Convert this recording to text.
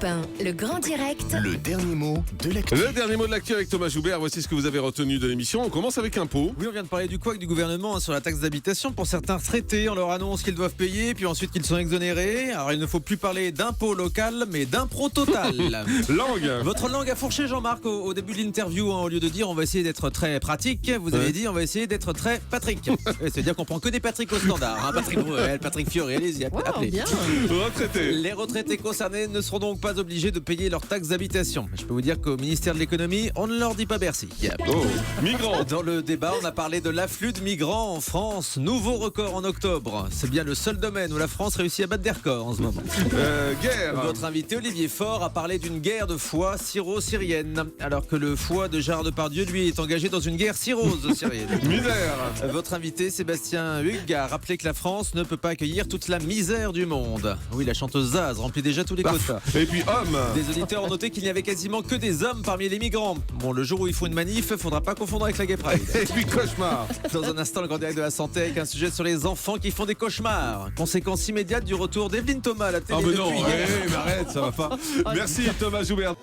Europe 1, le grand direct. Le dernier mot de l'actu. Le dernier mot de l'actu avec Thomas Joubert. Voici ce que vous avez retenu de l'émission. On commence avec impôts. Oui, on vient de parler du couac du gouvernement sur la taxe d'habitation. Pour certains retraités, on leur annonce qu'ils doivent payer, puis ensuite qu'ils sont exonérés. Alors il ne faut plus parler d'impôt local, mais d'impôt total. Langue. Votre langue a fourché, Jean-Marc, au début de l'interview. Au lieu de dire on va essayer d'être très pratique, vous avez dit on va essayer d'être très Patrick. C'est-à-dire qu'on prend que des Patrick au standard. Hein. Patrick Bruel, Patrick Fiori, allez-y, appelez. Bien. Retraité. Les retraités concernés ne seront donc pas obligés de payer leur taxe d'habitation. Je peux vous dire qu'au ministère de l'économie, on ne leur dit pas merci. Oh, migrant. Dans le débat, on a parlé de l'afflux de migrants en France. Nouveau record en octobre. C'est bien le seul domaine où la France réussit à battre des records en ce moment. Guerre. Votre invité Olivier Faure a parlé d'une guerre de foie syro-syrienne, alors que le foie de Gérard Depardieu, lui, est engagé dans une guerre cirrhose-syrienne. Misère. Votre invité Sébastien Hugues a rappelé que la France ne peut pas accueillir toute la misère du monde. Oui, la chanteuse Zaz remplit déjà tous les quotas. Et puis homme. Des auditeurs ont noté qu'il n'y avait quasiment que des hommes parmi les migrants. Bon, le jour où ils font une manif, faudra pas confondre avec la Gay Pride. Et puis cauchemar. Dans un instant, le grand direct de la santé avec un sujet sur les enfants qui font des cauchemars. Conséquence immédiate du retour d'Evelyne Thomas à la télé Ah mais non, depuis hier. mais arrête, ça va pas. Merci Thomas Joubert.